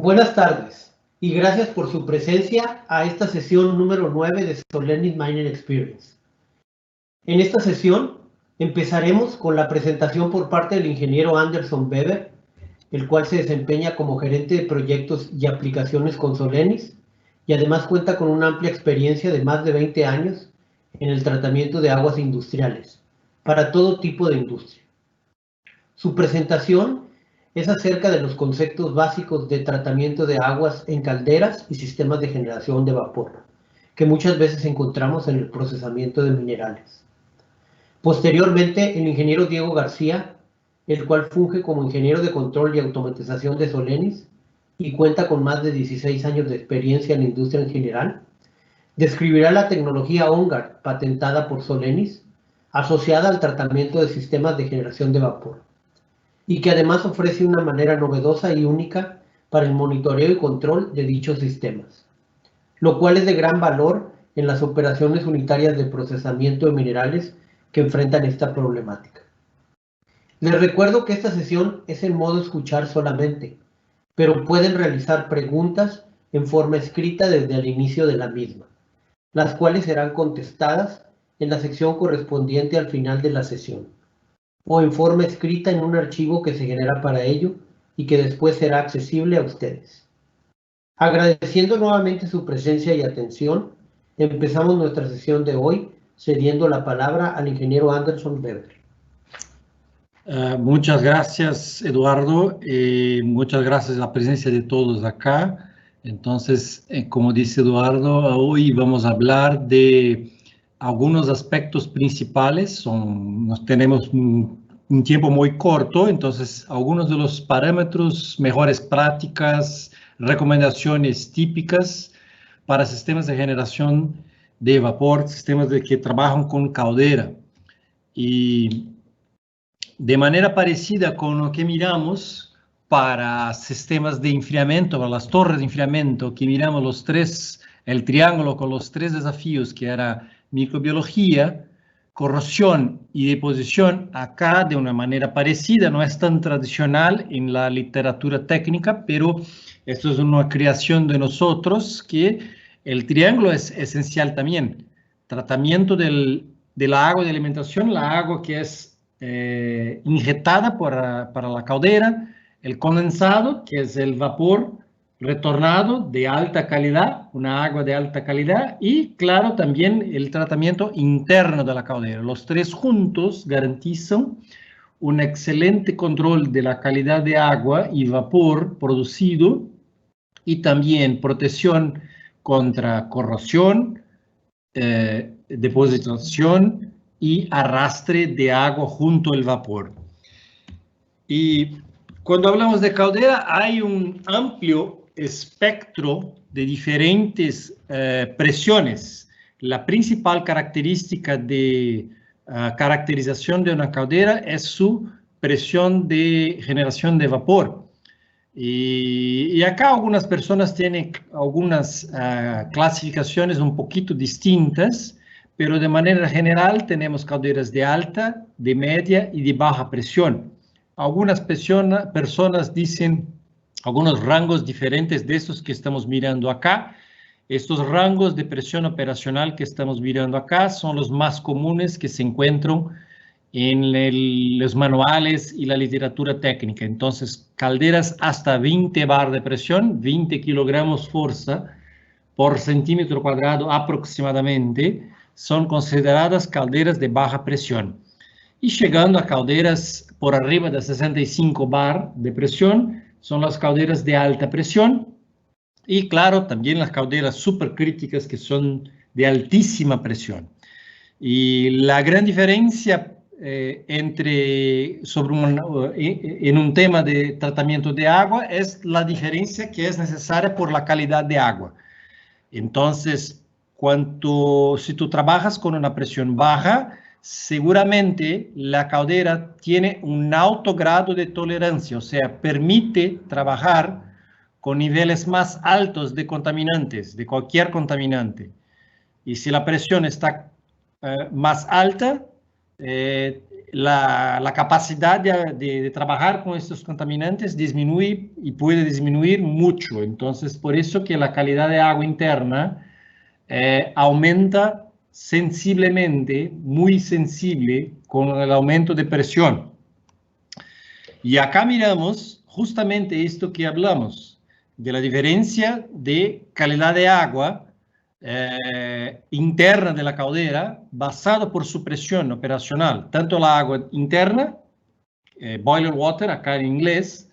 Buenas tardes y gracias por su presencia a esta sesión número 9 de Solenis Mining Experience. En esta sesión empezaremos con la presentación por parte del ingeniero Anderson Weber, el cual se desempeña como gerente de proyectos y aplicaciones con Solenis y además cuenta con una amplia experiencia de más de 20 años en el tratamiento de aguas industriales para todo tipo de industria. Su presentación es acerca de los conceptos básicos de tratamiento de aguas en calderas y sistemas de generación de vapor, que muchas veces encontramos en el procesamiento de minerales. Posteriormente, el ingeniero Diego García, el cual funge como ingeniero de control y automatización de Solenis y cuenta con más de 16 años de experiencia en la industria en general, describirá la tecnología OnGuard patentada por Solenis, asociada al tratamiento de sistemas de generación de vapor, y que además ofrece una manera novedosa y única para el monitoreo y control de dichos sistemas, lo cual es de gran valor en las operaciones unitarias de procesamiento de minerales que enfrentan esta problemática. Les recuerdo que esta sesión es en modo escuchar solamente, pero pueden realizar preguntas en forma escrita desde el inicio de la misma, las cuales serán contestadas en la sección correspondiente al final de la sesión, o en forma escrita en un archivo que se genera para ello y que después será accesible a ustedes. Agradeciendo nuevamente su presencia y atención, empezamos nuestra sesión de hoy cediendo la palabra al ingeniero Anderson Weber. Muchas gracias, Eduardo, y muchas gracias a la presencia de todos acá. Entonces, como dice Eduardo, hoy vamos a hablar de algunos aspectos principales. Tenemos un tiempo muy corto, entonces algunos de los parámetros, mejores prácticas, recomendaciones típicas para sistemas de generación de vapor, sistemas que trabajan con caldera. Y de manera parecida con lo que miramos para sistemas de enfriamiento, para las torres de enfriamiento, que miramos el triángulo con los tres desafíos, que era microbiología, corrosión y deposición, acá de una manera parecida, no es tan tradicional en la literatura técnica, pero esto es una creación de nosotros, que el triángulo es esencial también. Tratamiento de la agua de alimentación, la agua que es inyectada para la caldera, el condensado, que es el vapor retornado de alta calidad, una agua de alta calidad, y claro, también el tratamiento interno de la caldera. Los tres juntos garantizan un excelente control de la calidad de agua y vapor producido y también protección contra corrosión, depositación y arrastre de agua junto al vapor. Y cuando hablamos de caldera, hay un amplio espectro de diferentes presiones. La principal característica de caracterización de una caldera es su presión de generación de vapor. Y acá algunas personas tienen algunas clasificaciones un poquito distintas, pero de manera general tenemos calderas de alta, de media y de baja presión. Algunas personas dicen algunos rangos diferentes de estos que estamos mirando acá. Estos rangos de presión operacional que estamos mirando acá son los más comunes que se encuentran en los manuales y la literatura técnica. Entonces, calderas hasta 20 bar de presión, 20 kilogramos fuerza por centímetro cuadrado aproximadamente, son consideradas calderas de baja presión. Y llegando a calderas por arriba de 65 bar de presión, son las calderas de alta presión. Y claro, también las calderas supercríticas que son de altísima presión. Y la gran diferencia en un tema de tratamiento de agua es la diferencia que es necesaria por la calidad de agua. Entonces, si tú trabajas con una presión baja, seguramente la caldera tiene un alto grado de tolerancia, o sea, permite trabajar con niveles más altos de contaminantes, de cualquier contaminante. Y si la presión está más alta, la capacidad de trabajar con estos contaminantes disminuye y puede disminuir mucho. Entonces, por eso que la calidad de agua interna aumenta sensiblemente, muy sensible, con el aumento de presión. Y acá miramos justamente esto que hablamos, de la diferencia de calidad de agua interna de la caldera, basado por su presión operacional, tanto la agua interna, boiler water, acá en inglés,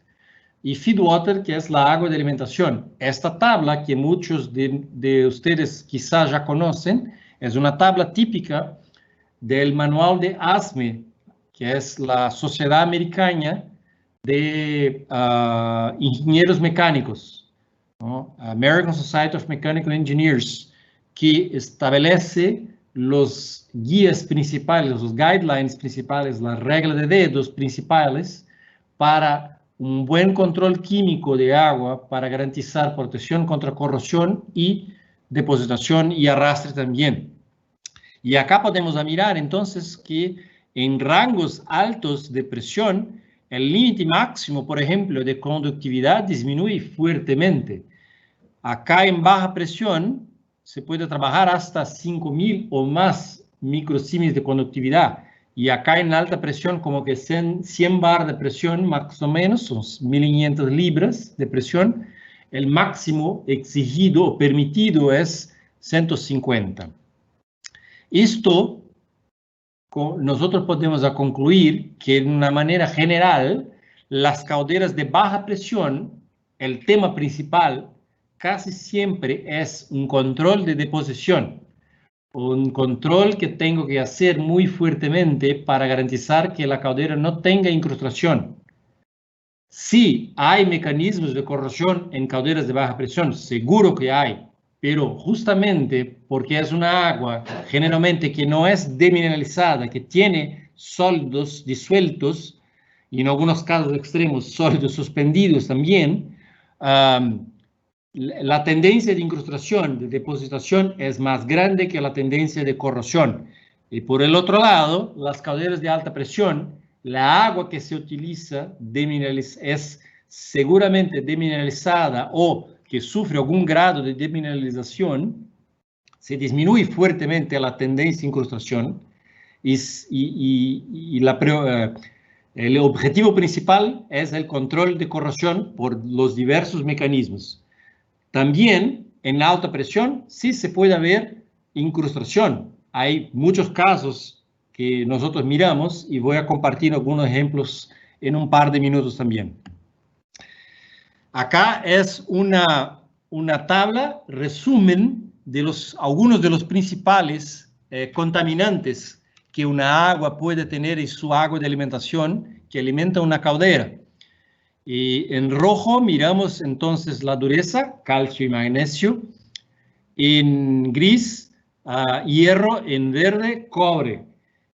y feed water, que es la agua de alimentación. Esta tabla, que muchos de ustedes quizás ya conocen, es una tabla típica del manual de ASME, que es la Sociedad Americana de Ingenieros Mecánicos, ¿no? American Society of Mechanical Engineers, que establece los guías principales, los guidelines principales, las reglas de dedos principales para un buen control químico de agua, para garantizar protección contra corrosión y depositación y arrastre también. Y acá podemos mirar entonces que en rangos altos de presión, el límite máximo, por ejemplo, de conductividad disminuye fuertemente. Acá en baja presión se puede trabajar hasta 5.000 o más microsímils de conductividad. Y acá en alta presión, como que 100 bar de presión, más o menos, son 1.500 libras de presión. El máximo exigido o permitido es 150. Esto, nosotros podemos concluir que de una manera general, las calderas de baja presión, el tema principal casi siempre es un control de deposición, un control que tengo que hacer muy fuertemente para garantizar que la caldera no tenga incrustación. Sí, hay mecanismos de corrosión en calderas de baja presión, seguro que hay, pero justamente porque es una agua generalmente que no es demineralizada, que tiene sólidos disueltos y en algunos casos extremos sólidos suspendidos también, la tendencia de incrustación, de depositación es más grande que la tendencia de corrosión. Y por el otro lado, las calderas de alta presión, la agua que se utiliza es seguramente demineralizada o que sufre algún grado de demineralización, se disminuye fuertemente la tendencia de incrustación el objetivo principal es el control de corrosión por los diversos mecanismos. También en alta presión sí se puede ver incrustación. Hay muchos casos que nosotros miramos y voy a compartir algunos ejemplos en un par de minutos también. Acá es una tabla, resumen de algunos de los principales contaminantes que una agua puede tener en su agua de alimentación que alimenta una caldera. Y en rojo miramos entonces la dureza, calcio y magnesio. En gris, hierro. En verde, cobre.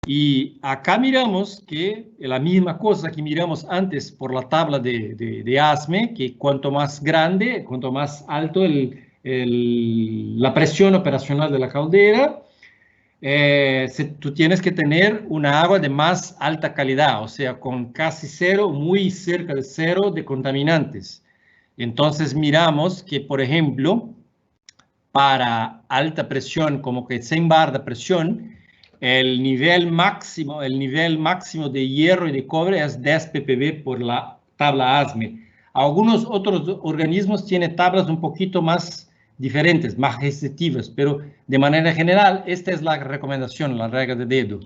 Y acá miramos que la misma cosa que miramos antes por la tabla de ASME, que cuanto más grande, cuanto más alto la presión operacional de la caldera, tú tienes que tener una agua de más alta calidad, o sea, con casi cero, muy cerca de cero de contaminantes. Entonces miramos que, por ejemplo, para alta presión, como que 100 bar de presión, el nivel máximo de hierro y de cobre es 10 ppb por la tabla ASME. Algunos otros organismos tienen tablas un poquito más diferentes, más restrictivas, pero de manera general, esta es la recomendación, la regla de dedo.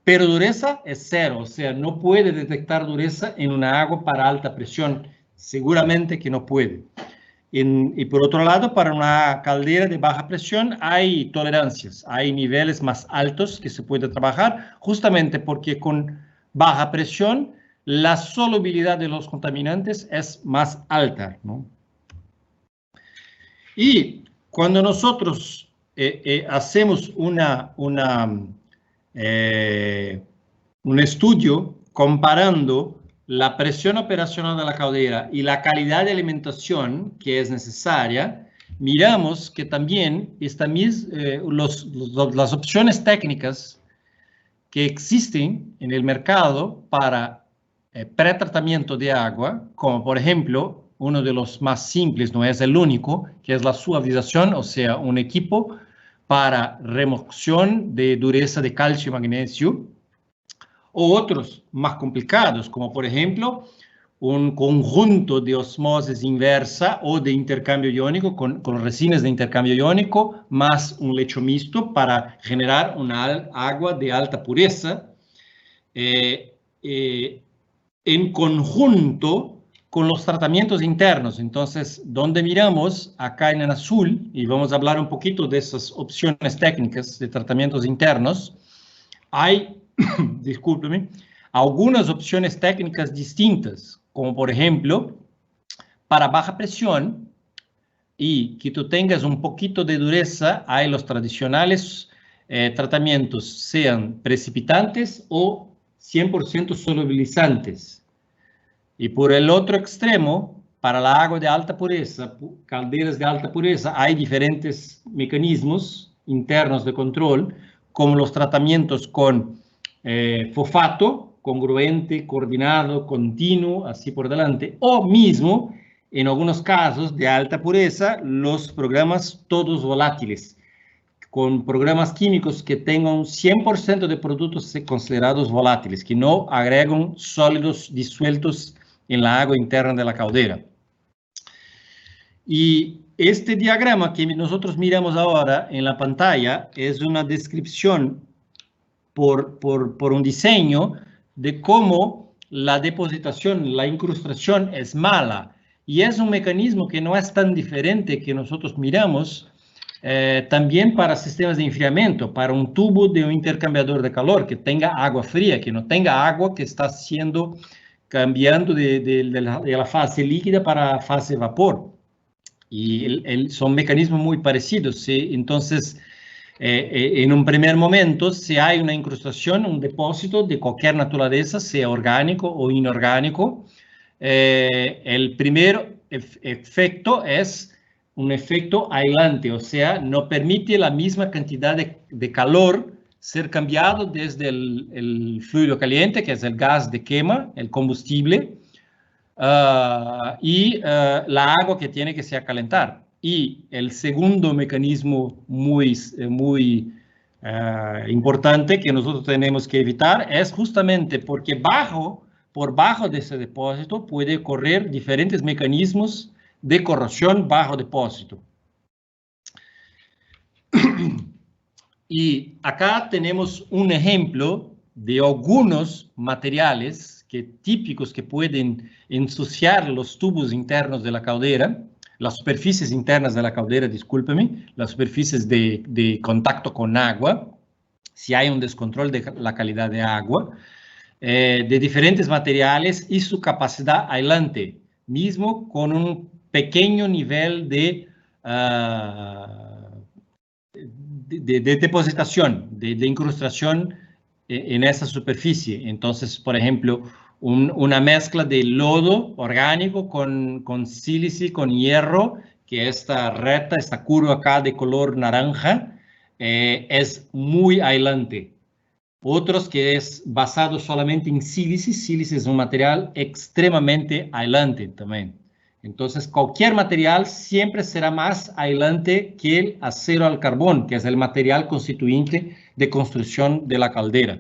Pero dureza es cero, o sea, no puede detectar dureza en una agua para alta presión, seguramente que no puede. Y por otro lado, para una caldera de baja presión hay tolerancias, hay niveles más altos que se puede trabajar, justamente porque con baja presión la solubilidad de los contaminantes es más alta, ¿no? Y cuando nosotros hacemos un estudio comparando la presión operacional de la caldera y la calidad de alimentación que es necesaria, miramos que también las opciones técnicas que existen en el mercado para pretratamiento de agua, como por ejemplo, uno de los más simples, no es el único, que es la suavización, o sea, un equipo para remoción de dureza de calcio y magnesio, o otros más complicados, como por ejemplo, un conjunto de osmosis inversa o de intercambio iónico con resinas de intercambio iónico, más un lecho mixto para generar una agua de alta pureza, en conjunto con los tratamientos internos. Entonces, donde miramos acá en el azul, y vamos a hablar un poquito de esas opciones técnicas de tratamientos internos, hay, discúlpeme, algunas opciones técnicas distintas, como por ejemplo, para baja presión y que tú tengas un poquito de dureza, hay los tradicionales tratamientos, sean precipitantes o 100% solubilizantes. Y por el otro extremo, para la agua de alta pureza, calderas de alta pureza, hay diferentes mecanismos internos de control, como los tratamientos con fosfato, congruente, coordinado, continuo, así por delante, o mismo, en algunos casos de alta pureza, los programas todos volátiles, con programas químicos que tengan 100% de productos considerados volátiles, que no agregan sólidos disueltos en la agua interna de la caldera. Y este diagrama que nosotros miramos ahora en la pantalla es una descripción por un diseño de cómo la depositación, la incrustación es mala. Y es un mecanismo que no es tan diferente que nosotros miramos también para sistemas de enfriamiento, para un tubo de un intercambiador de calor que tenga agua fría, que no tenga agua que está siendo cambiando de la fase líquida para la fase vapor. Y son mecanismos muy parecidos, ¿sí? Entonces, en un primer momento, si hay una incrustación, un depósito de cualquier naturaleza, sea orgánico o inorgánico, el primer efecto es un efecto aislante, o sea, no permite la misma cantidad de calor ser cambiado desde el fluido caliente, que es el gas de quema, el combustible, y la agua que tiene que se calentar. Y el segundo mecanismo muy importante que nosotros tenemos que evitar es justamente porque por bajo de ese depósito puede correr diferentes mecanismos de corrosión bajo depósito. Y acá tenemos un ejemplo de algunos materiales típicos que pueden ensuciar los tubos internos de la caldera, las superficies internas de la caldera, discúlpeme, las superficies de contacto con agua, si hay un descontrol de la calidad de agua, de diferentes materiales y su capacidad aislante, mismo con un pequeño nivel de depositación, de incrustación en esa superficie. Entonces, por ejemplo, una mezcla de lodo orgánico con sílice, con hierro, que esta recta, esta curva acá de color naranja, es muy aislante. Otros que es basado solamente en sílice. Sílice es un material extremadamente aislante también. Entonces, cualquier material siempre será más aislante que el acero al carbón, que es el material constituyente de construcción de la caldera.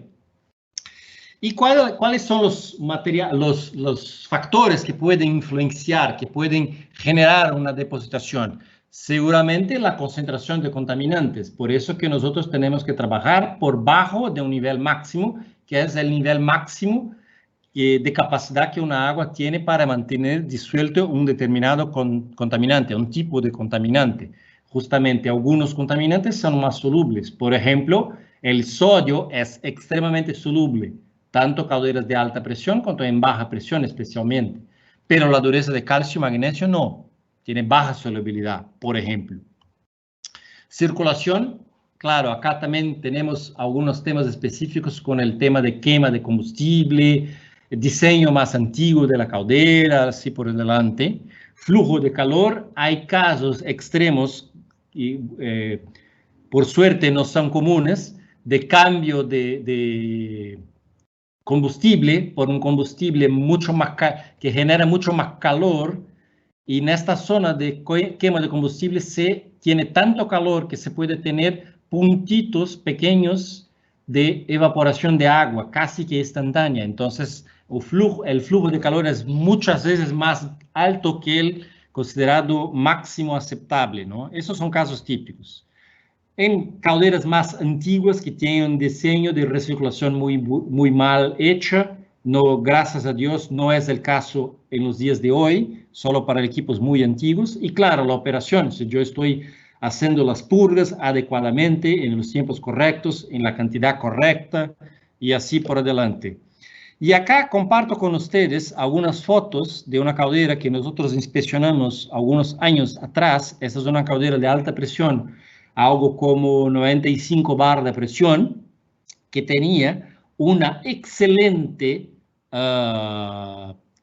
¿Y cuáles son los factores que pueden influenciar, que pueden generar una depositación? Seguramente la concentración de contaminantes. Por eso que nosotros tenemos que trabajar por bajo de un nivel máximo, que es el nivel máximo de capacidad que una agua tiene para mantener disuelto un determinado contaminante, un tipo de contaminante. Justamente algunos contaminantes son más solubles. Por ejemplo, el sodio es extremadamente soluble, tanto calderas de alta presión como en baja presión especialmente. Pero la dureza de calcio y magnesio no, tiene baja solubilidad, por ejemplo. Circulación, claro, acá también tenemos algunos temas específicos con el tema de quema de combustible, diseño más antiguo de la caldera, así por delante. Flujo de calor, hay casos extremos y por suerte no son comunes, de cambio de combustible por un combustible mucho más que genera mucho más calor, y en esta zona de quema de combustible se tiene tanto calor que se puede tener puntitos pequeños de evaporación de agua, casi que instantánea. Entonces, el flujo de calor es muchas veces más alto que el considerado máximo aceptable, ¿no? Esos son casos típicos. En calderas más antiguas que tienen un diseño de recirculación muy mal hecha, no, gracias a Dios, no es el caso en los días de hoy, solo para equipos muy antiguos. Y claro, la operación, si yo estoy haciendo las purgas adecuadamente, en los tiempos correctos, en la cantidad correcta, y así por adelante. Y acá comparto con ustedes algunas fotos de una caldera que nosotros inspeccionamos algunos años atrás. Esta es una caldera de alta presión, algo como 95 bar de presión, que tenía una excelente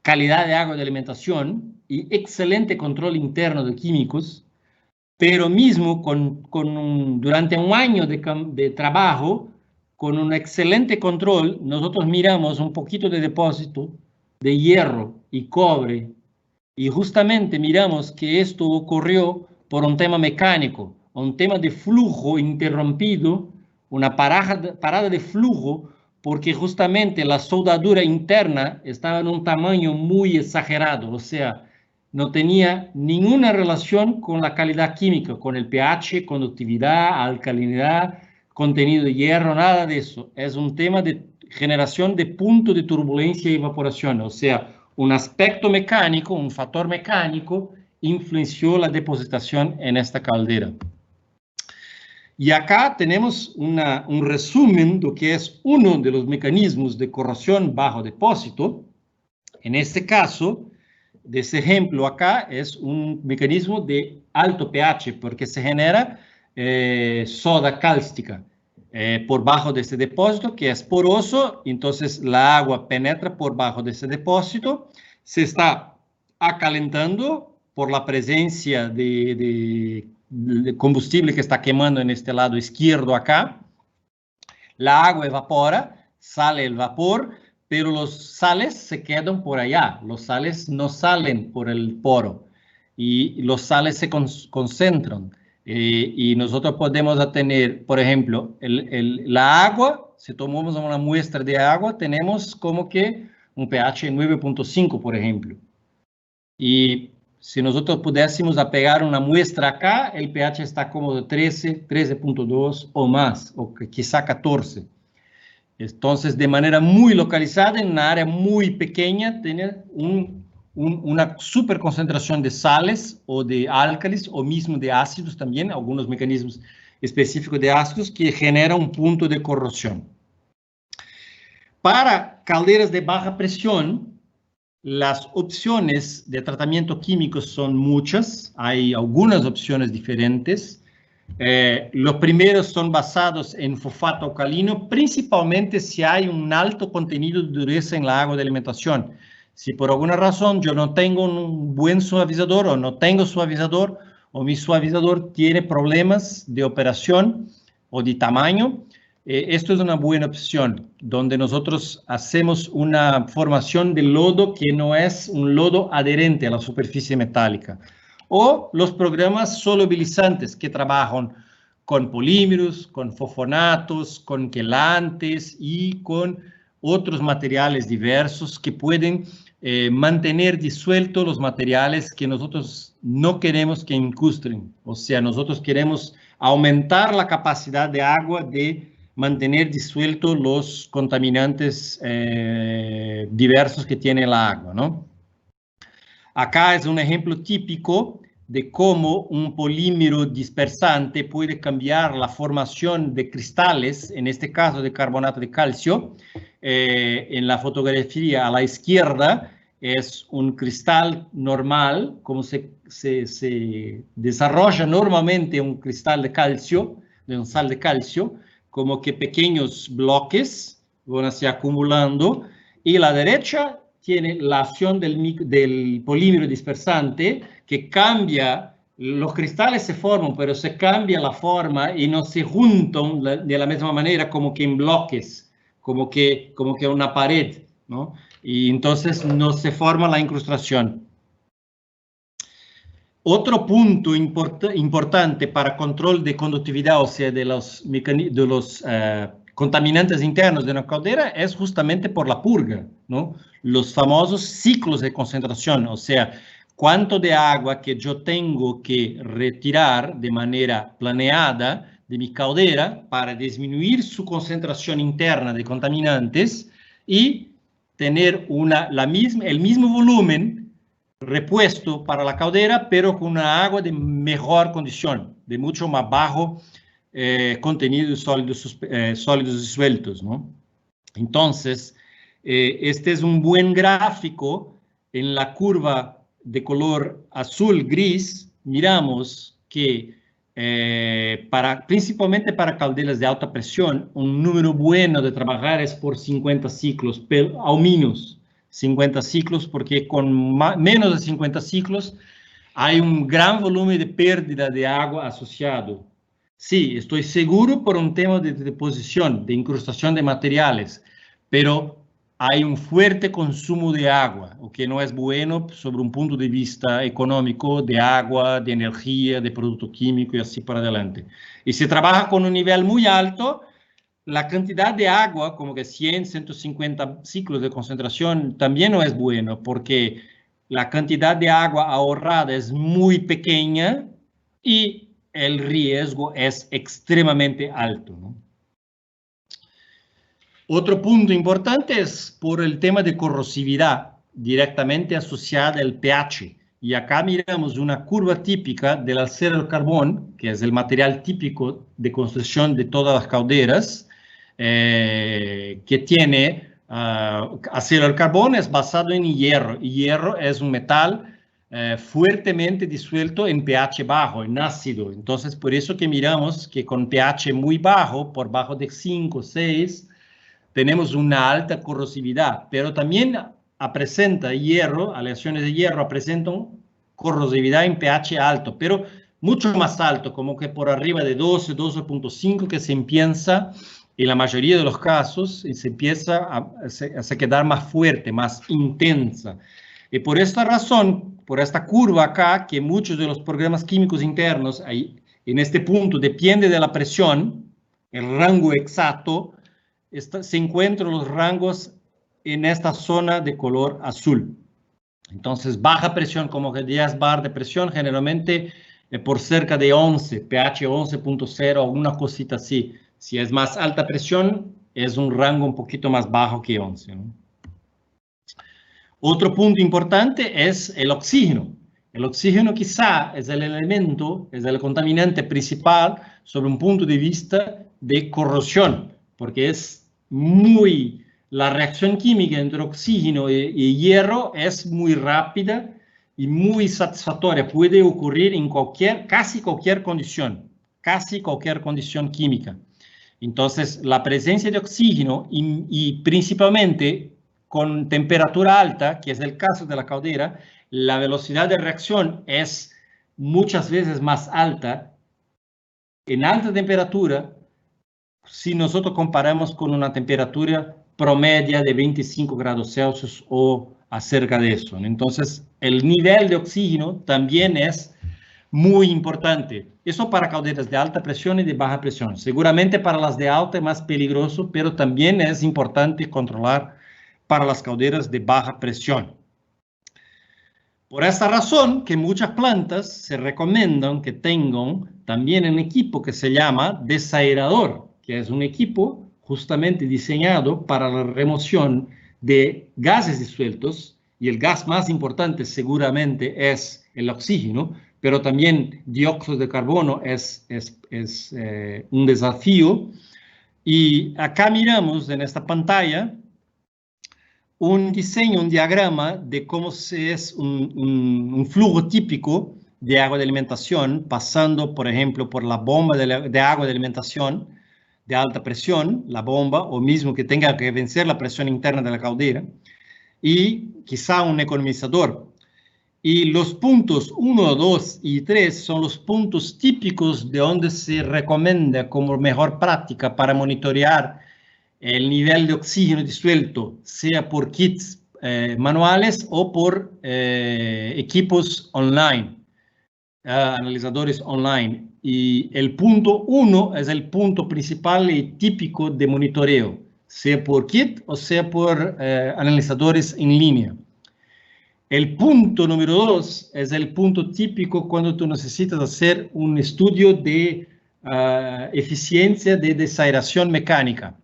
calidad de agua de alimentación y excelente control interno de químicos, pero mismo durante un año de trabajo, con un excelente control, nosotros miramos un poquito de depósito de hierro y cobre, y justamente miramos que esto ocurrió por un tema mecánico, un tema de flujo interrumpido, una parada de flujo, porque justamente la soldadura interna estaba en un tamaño muy exagerado, o sea, no tenía ninguna relación con la calidad química, con el pH, conductividad, alcalinidad, contenido de hierro, nada de eso. Es un tema de generación de punto de turbulencia y evaporación, o sea, un aspecto mecánico, un factor mecánico, influenció la depositación en esta caldera. Y acá tenemos un resumen de lo que es uno de los mecanismos de corrosión bajo depósito. En este caso, de ese ejemplo acá, es un mecanismo de alto pH, porque se genera soda cáustica por bajo de ese depósito, que es poroso. Entonces la agua penetra por bajo de ese depósito, se está acalentando por la presencia de combustible que está quemando en este lado izquierdo acá. La agua evapora, sale el vapor, pero los sales se quedan por allá. Los sales no salen por el poro y los sales se concentran. Y nosotros podemos tener, por ejemplo, la agua. Si tomamos una muestra de agua, tenemos como que un pH 9.5, por ejemplo. Y si nosotros pudiésemos apegar una muestra acá, el pH está como de 13, 13.2 o más, o quizá 14. Entonces, de manera muy localizada, en una área muy pequeña, tener una super concentración de sales o de álcalis, o mismo de ácidos también, algunos mecanismos específicos de ácidos que generan un punto de corrosión. Para calderas de baja presión, las opciones de tratamiento químico son muchas, hay algunas opciones diferentes. Los primeros son basados en fosfato alcalino, principalmente si hay un alto contenido de dureza en la agua de alimentación. Si por alguna razón yo no tengo un buen suavizador o no tengo suavizador, o mi suavizador tiene problemas de operación o de tamaño, esto es una buena opción, donde nosotros hacemos una formación de lodo que no es un lodo adherente a la superficie metálica. O los programas solubilizantes que trabajan con polímeros, con fosfonatos, con quelantes y con otros materiales diversos que pueden mantener disueltos los materiales que nosotros no queremos que incrusten. O sea, nosotros queremos aumentar la capacidad de agua de mantener disueltos los contaminantes diversos que tiene la agua, ¿no? Acá es un ejemplo típico de cómo un polímero dispersante puede cambiar la formación de cristales, en este caso de carbonato de calcio. En la fotografía a la izquierda es un cristal normal, como se desarrolla normalmente un cristal de calcio, de un sal de calcio, como que pequeños bloques van así acumulando, y a la derecha tiene la acción del polímero dispersante que cambia los cristales se forman, pero se cambia la forma y no se juntan de la misma manera, como que en bloques, como que una pared, ¿no? Y entonces no se forma la incrustación. Otro punto importante para control de conductividad, o sea, de los contaminantes internos de una caldera, es justamente por la purga, ¿no? Los famosos ciclos de concentración, o sea, cuánto de agua que yo tengo que retirar de manera planeada de mi caldera para disminuir su concentración interna de contaminantes y tener el mismo volumen repuesto para la caldera, pero con una agua de mejor condición, de mucho más bajo contenido de sólidos y sueltos, ¿no? Entonces, este es un buen gráfico. En la curva de color azul-gris, miramos que principalmente para calderas de alta presión, un número bueno de trabajar es por 50 ciclos, pero al menos 50 ciclos, porque con menos de 50 ciclos hay un gran volumen de pérdida de agua asociado. Sí, estoy seguro por un tema de deposición, de incrustación de materiales, pero hay un fuerte consumo de agua, o que no es bueno sobre un punto de vista económico, de agua, de energía, de producto químico y así para adelante. Y se trabaja con un nivel muy alto. La cantidad de agua, como que 100, 150 ciclos de concentración, también no es bueno, porque la cantidad de agua ahorrada es muy pequeña y el riesgo es extremadamente alto, ¿no? Otro punto importante es por el tema de corrosividad, directamente asociada al pH. Y acá miramos una curva típica del acero al carbón, que es el material típico de construcción de todas las calderas, que tiene acero al carbón, es basado en hierro. Y hierro es un metal fuertemente disuelto en pH bajo, en ácido. Entonces, por eso que miramos que con pH muy bajo, por bajo de 5, 6, tenemos una alta corrosividad, pero también presenta hierro, aleaciones de hierro presentan corrosividad en pH alto, pero mucho más alto, como que por arriba de 12, 12.5, que se empieza, en la mayoría de los casos, se empieza a quedar más fuerte, más intensa. Y por esta razón, por esta curva acá, que muchos de los programas químicos internos, ahí, en este punto, depende de la presión, el rango exacto, se encuentran los rangos en esta zona de color azul. Entonces, baja presión, como que 10 bar de presión, generalmente por cerca de 11, pH 11.0, alguna cosita así. Si es más alta presión, es un rango un poquito más bajo que 11, ¿no? Otro punto importante es el oxígeno. El oxígeno quizá es el elemento, es el contaminante principal sobre un punto de vista de corrosión, porque la reacción química entre oxígeno y hierro es muy rápida y muy satisfactoria. Puede ocurrir en casi cualquier condición química. Entonces, la presencia de oxígeno y principalmente con temperatura alta, que es el caso de la caldera, la velocidad de reacción es muchas veces más alta en alta temperatura si nosotros comparamos con una temperatura promedia de 25 grados Celsius o acerca de eso. Entonces, el nivel de oxígeno también es muy importante. Eso para calderas de alta presión y de baja presión. Seguramente para las de alta es más peligroso, pero también es importante controlar para las calderas de baja presión. Por esta razón que muchas plantas se recomiendan que tengan también un equipo que se llama desaerador, que es un equipo justamente diseñado para la remoción de gases disueltos, y el gas más importante seguramente es el oxígeno, pero también dióxido de carbono es un desafío. Y acá miramos en esta pantalla un diseño, un diagrama de cómo es un flujo típico de agua de alimentación, pasando, por ejemplo, por la bomba de agua de alimentación de alta presión, la bomba, o mismo que tenga que vencer la presión interna de la caldera, y quizá un economizador. Y los puntos 1, 2 y 3 son los puntos típicos de donde se recomienda como mejor práctica para monitorear el nivel de oxígeno disuelto, sea por kits manuales o por equipos online, analizadores online. Y el punto 1 es el punto principal y típico de monitoreo, sea por kit o sea por analizadores en línea. El punto número 2 es el punto típico cuando tú necesitas hacer un estudio de eficiencia de desaeración mecánica.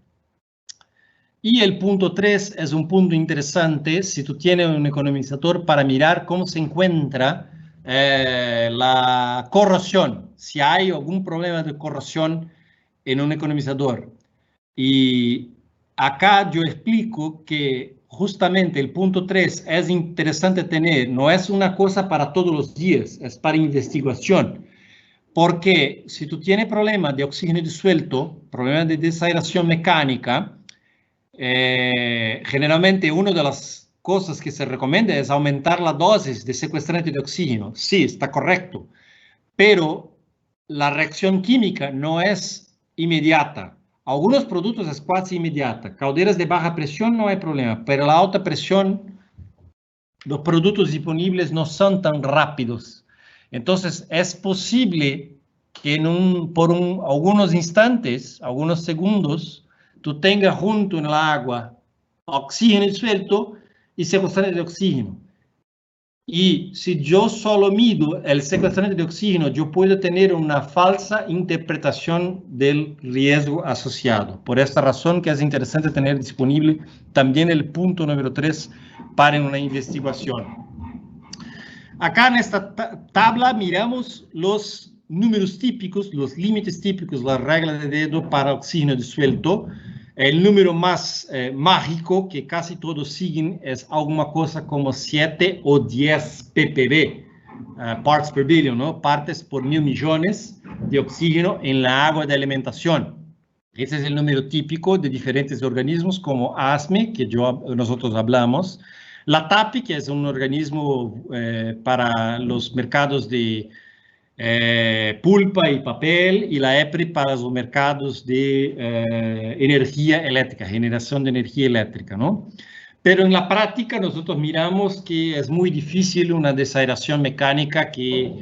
Y el punto 3 es un punto interesante si tú tienes un economizador para mirar cómo se encuentra la corrosión, si hay algún problema de corrosión en un economizador. Y acá yo explico que justamente el punto 3 es interesante tener, no es una cosa para todos los días, es para investigación. Porque si tú tienes problemas de oxígeno disuelto, problemas de desaeración mecánica, generalmente una de las cosas que se recomienda es aumentar la dosis de secuestrante de oxígeno. Sí, está correcto, pero la reacción química no es inmediata. Algunos productos es casi inmediata. Calderas de baja presión no hay problema, pero la alta presión, los productos disponibles no son tan rápidos. Entonces, es posible que por algunos instantes, algunos segundos, tú tengas junto en el agua oxígeno disuelto y secuestrante de oxígeno. Y si yo solo mido el secuestrante de oxígeno, yo puedo tener una falsa interpretación del riesgo asociado. Por esta razón que es interesante tener disponible también el punto número 3 para una investigación. Acá en esta tabla miramos los números típicos, los límites típicos, la regla de dedo para oxígeno disuelto. El número más mágico que casi todos siguen es alguna cosa como 7 o 10 ppb, parts per billion, ¿no? Partes por 1000 millones de oxígeno en la agua de alimentación. Ese es el número típico de diferentes organismos como ASME, que nosotros hablamos, la TAPI, que es un organismo para los mercados de pulpa y papel, y la EPRI para los mercados de energía eléctrica, generación de energía eléctrica, ¿no? Pero en la práctica nosotros miramos que es muy difícil una desaeración mecánica que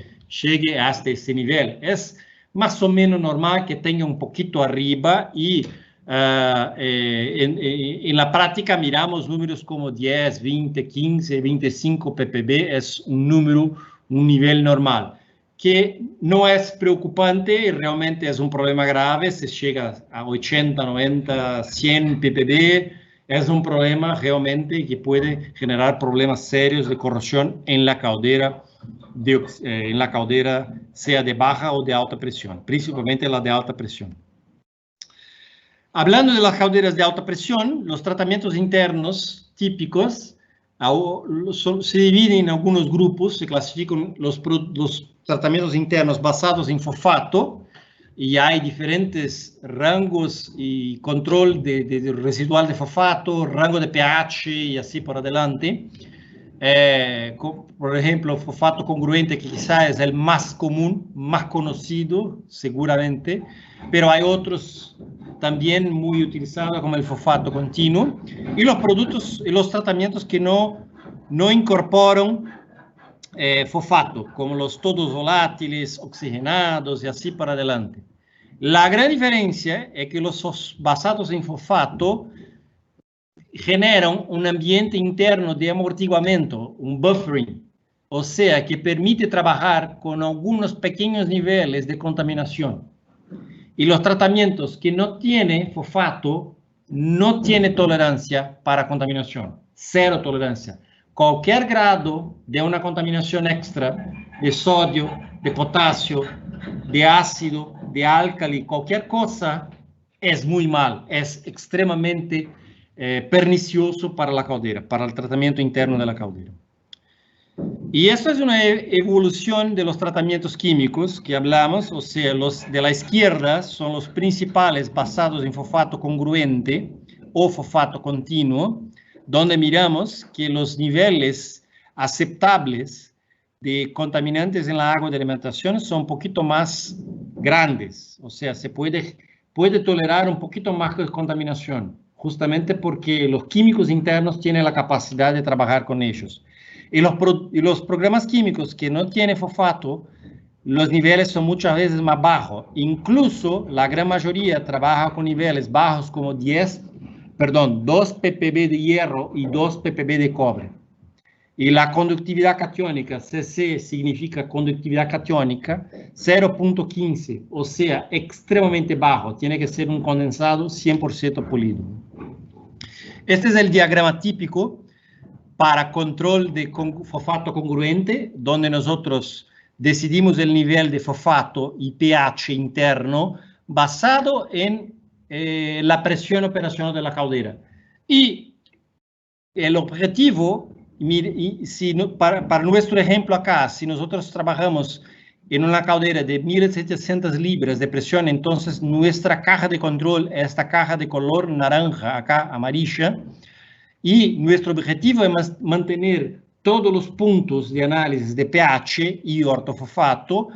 llegue hasta ese nivel. Es más o menos normal que tenga un poquito arriba y en la práctica miramos números como 10, 20, 15, 25 ppb, es un número, un nivel normal, que no es preocupante, realmente es un problema grave, se llega a 80, 90, 100 ppb, es un problema realmente que puede generar problemas serios de corrosión en la caldera, sea de baja o de alta presión, principalmente la de alta presión. Hablando de las calderas de alta presión, los tratamientos internos típicos se dividen en algunos grupos, se clasifican los tratamientos internos basados en fosfato, y hay diferentes rangos y control de residual de fosfato, rango de pH y así por adelante. Por ejemplo, fosfato congruente, que quizá es el más común, más conocido seguramente, pero hay otros también muy utilizados como el fosfato continuo, y los productos y los tratamientos que no incorporan fosfato, como los todos volátiles, oxigenados y así para adelante. La gran diferencia es que los basados en fosfato generan un ambiente interno de amortiguamiento, un buffering, o sea, que permite trabajar con algunos pequeños niveles de contaminación. Y los tratamientos que no tienen fosfato no tienen tolerancia para contaminación, cero tolerancia. Cualquier grado de una contaminación extra de sodio, de potasio, de ácido, de álcali, cualquier cosa es muy mal, es extremadamente pernicioso para la caldera, para el tratamiento interno de la caldera. Y esto es una evolución de los tratamientos químicos que hablamos, o sea, los de la izquierda son los principales basados en fosfato congruente o fosfato continuo, donde miramos que los niveles aceptables de contaminantes en la agua de alimentación son un poquito más grandes, o sea, se puede tolerar un poquito más de contaminación, justamente porque los químicos internos tienen la capacidad de trabajar con ellos. Y los programas químicos que no tienen fosfato, los niveles son muchas veces más bajos. Incluso la gran mayoría trabaja con niveles bajos como 2 ppb de hierro y 2 ppb de cobre. Y la conductividad catiónica, CC significa conductividad catiónica, 0.15, o sea, extremadamente bajo. Tiene que ser un condensado 100% pulido. Este es el diagrama típico para control de fosfato congruente, donde nosotros decidimos el nivel de fosfato y pH interno basado en la presión operacional de la caldera. Y el objetivo, para nuestro ejemplo acá, si nosotros trabajamos en una caldera de 1700 libras de presión, entonces nuestra caja de control es esta caja de color naranja, acá amarilla, y nuestro objetivo es mantener todos los puntos de análisis de pH y ortofosfato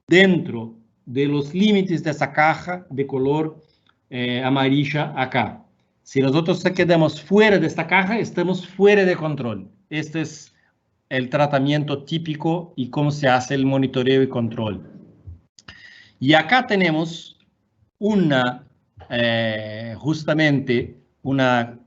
dentro de los límites de esa caja de color amarilla acá. Si nosotros quedamos fuera de esta caja, estamos fuera de control. Este es el tratamiento típico y cómo se hace el monitoreo y control. Y acá tenemos justamente una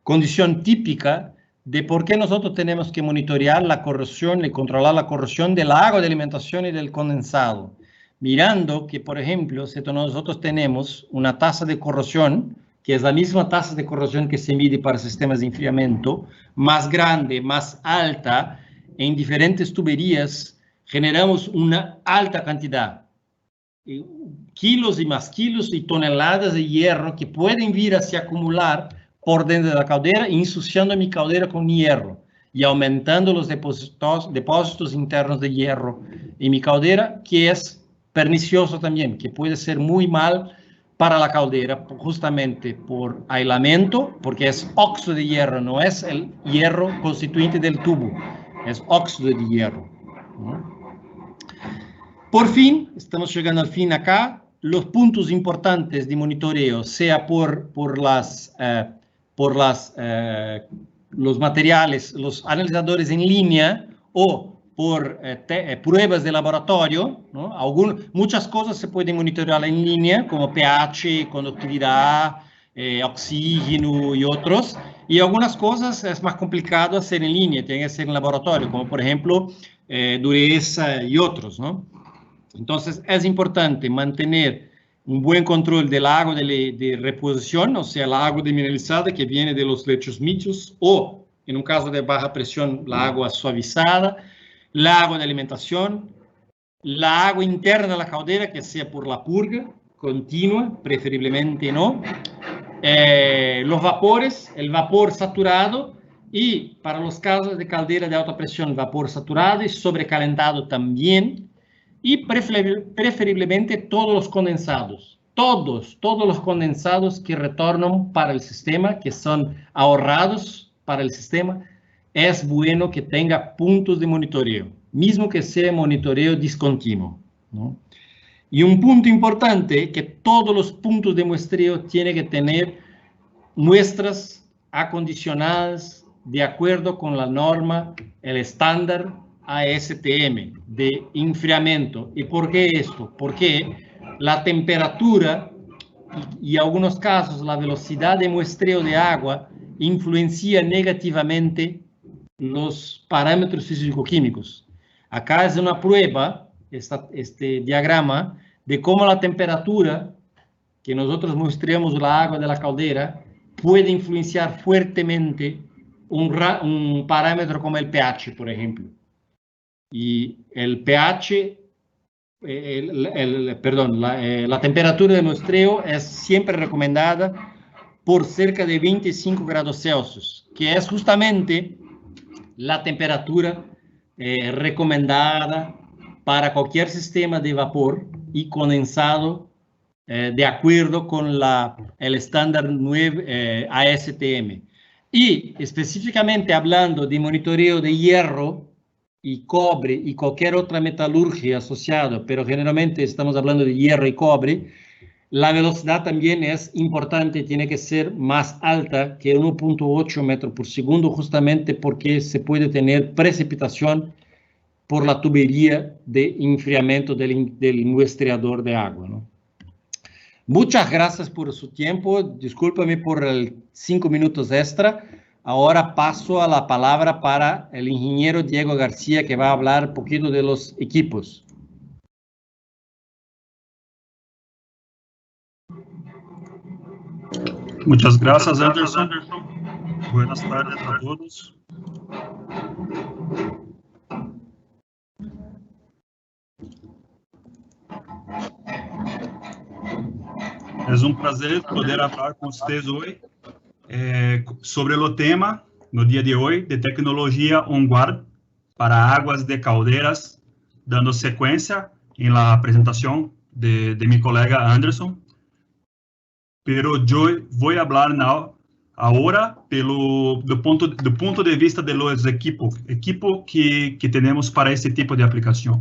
condición típica de por qué nosotros tenemos que monitorear la corrosión y controlar la corrosión del agua de alimentación y del condensado. Mirando que, por ejemplo, si nosotros tenemos una tasa de corrosión, que es la misma tasa de corrosión que se mide para sistemas de enfriamiento, más grande, más alta, en diferentes tuberías, generamos una alta cantidad. Kilos y más kilos y toneladas de hierro que pueden vir a se acumular por dentro de la caldera, ensuciando mi caldera con hierro y aumentando los depósitos internos de hierro en mi caldera, que es pernicioso también, que puede ser muy mal para la caldera, justamente por aislamiento, porque es óxido de hierro, no es el hierro constituyente del tubo, es óxido de hierro, ¿no? Por fin, estamos llegando al fin acá, los puntos importantes de monitoreo, sea por los materiales, los analizadores en línea o por pruebas de laboratorio, ¿no? Muchas cosas se pueden monitorear en línea, como pH, conductividad, oxígeno y otros, y algunas cosas es más complicado hacer en línea, tiene que ser en laboratorio, como por ejemplo dureza y otros, ¿no? Entonces es importante mantener un buen control del agua de reposición, o sea, la agua demineralizada que viene de los lechos mixtos, o, en un caso de baja presión, la agua suavizada, la agua de alimentación, la agua interna de la caldera, que sea por la purga continua, preferiblemente no, los vapores, el vapor saturado, y para los casos de caldera de alta presión, vapor saturado y sobrecalentado también, y preferiblemente todos los condensados, todos los condensados que retornan para el sistema, que son ahorrados para el sistema, es bueno que tenga puntos de monitoreo, mismo que sea monitoreo discontinuo, ¿no? Y un punto importante, que todos los puntos de muestreo tienen que tener muestras acondicionadas de acuerdo con la norma, el estándar ASTM de enfriamiento. ¿Y por qué esto? Porque la temperatura y en algunos casos la velocidad de muestreo de agua influencia negativamente los parámetros físico-químicos. Acá es una prueba, este diagrama, de cómo la temperatura que nosotros muestreamos la agua de la caldera puede influenciar fuertemente un parámetro como el pH, por ejemplo. Y el pH, la temperatura de muestreo es siempre recomendada por cerca de 25 grados Celsius, que es justamente la temperatura recomendada para cualquier sistema de vapor y condensado de acuerdo con el estándar 9 ASTM. Y específicamente hablando de monitoreo de hierro, y cobre y cualquier otra metalurgia asociada, pero generalmente estamos hablando de hierro y cobre, la velocidad también es importante, tiene que ser más alta que 1.8 metros por segundo, justamente porque se puede tener precipitación por la tubería de enfriamiento del muestreador de agua, ¿no? Muchas gracias por su tiempo. Discúlpame por el 5 minutos extra. Ahora paso a la palabra para el ingeniero Diego García, que va a hablar un poquito de los equipos. Muchas gracias, Anderson. Buenas tardes a todos. Es un placer poder hablar con ustedes hoy sobre el tema, no día de hoy, de tecnología OnGuard para aguas de calderas, dando secuencia en la presentación de mi colega Anderson. Pero yo voy a hablar ahora do ponto de vista de los equipos que tenemos para ese tipo de aplicación.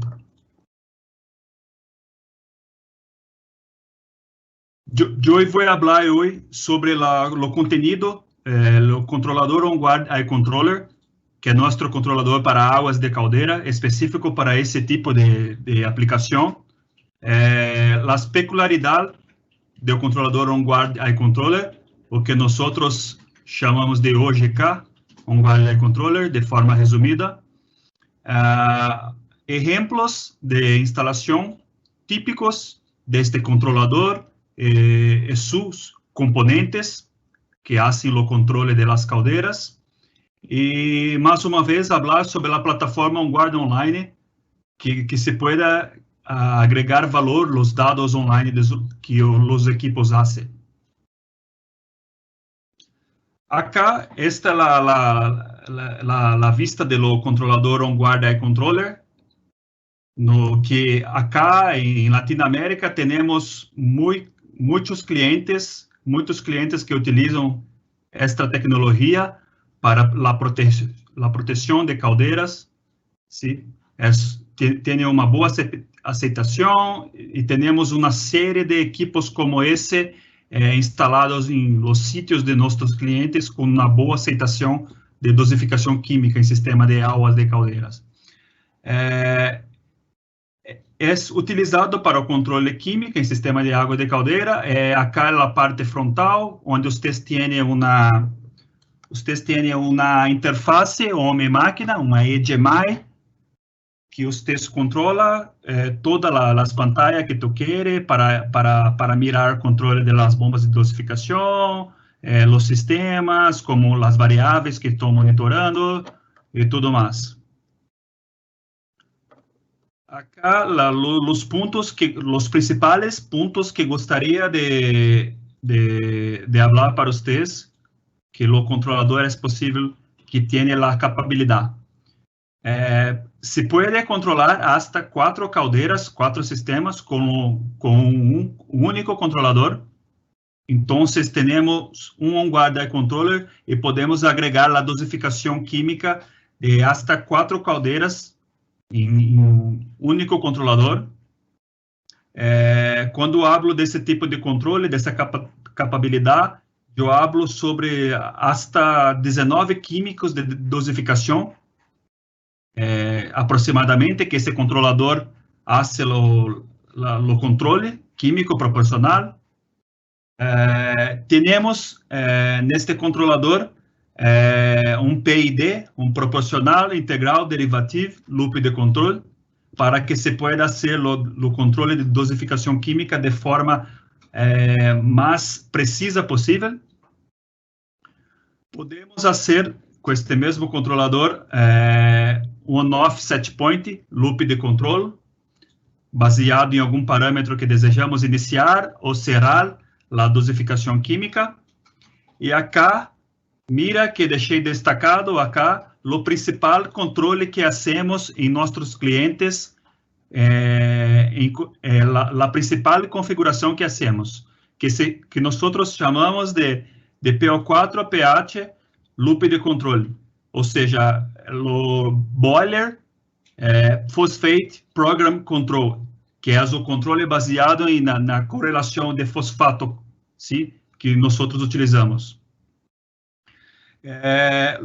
Yo voy a hablar hoy sobre lo contenido, el controlador OnGuard Eye Controller, que es nuestro controlador para aguas de caldera, específico para ese tipo de aplicación. Las peculiaridades del controlador OnGuard Eye Controller, o que nosotros chamamos de OGK, OnGuard Eye Controller, de forma resumida. Ejemplos de instalación típicos de este controlador, sus componentes que hacen el control de las calderas, y más una vez hablar sobre la plataforma OnGuard Online, que se pueda agregar valor los dados online que los equipos hacen. Acá está la vista del controlador OnGuard Eye Controller, no que acá en Latinoamérica tenemos muchos clientes que utilizan esta tecnología para la protección de calderas, ¿sí? Tiene una buena aceptación y tenemos una serie de equipos como ese instalados en los sitios de nuestros clientes con una buena aceptación de dosificación química en sistema de aguas de calderas. Es utilizado para el control químico en sistema de agua de caldera. Acá en la parte frontal, donde ustedes tienen una interfase homem-máquina, uma HMI, que ustedes controla todas las pantallas que tú quieres para mirar control de las bombas de dosificación, los sistemas, como las variables que están monitorando y todo más. Acá los principales puntos que gustaría de hablar para ustedes, que el controlador es posible que tiene la capacidad. Se puede controlar hasta 4 calderas, 4 sistemas con un único controlador. Entonces tenemos un OnGuard Eye Controller y podemos agregar la dosificación química de hasta 4 calderas en un único controlador. Cuando hablo de ese tipo de controle, de esa capacidad, yo hablo sobre hasta 19 químicos de dosificación, aproximadamente, que ese controlador hace lo controle químico proporcional. Tenemos en este controlador un PID, un proporcional integral derivativo loop de control, para que se pueda hacer lo controle de dosificación química de forma más precisa posible. Podemos hacer con este mismo controlador on-off set point, loop de control, baseado en algún parámetro que desejamos iniciar o cerrar la dosificación química. Y acá, mira que deixei destacado acá lo principal controle que hacemos en nuestros clientes, la principal configuración que hacemos, que nosotros llamamos de PO4 pH loop de controle, ou seja, o boiler Phosphate Program Control, que é o controle baseado na correlação de fosfato, ¿sí? Que nós utilizamos.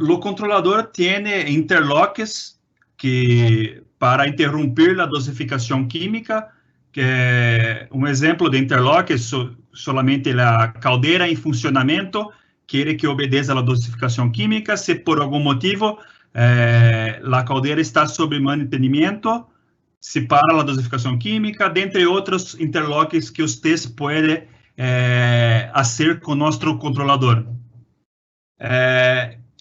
O controlador tem interlocks que para interromper a dosificação química, que exemplo de interlock é solamente a caldeira em funcionamento, quer que obedeça a dosificação química, se por algum motivo a caldeira está sob mantenimento, se para a dosificação química, dentre outros interlocks que vocês podem fazer com nosso controlador.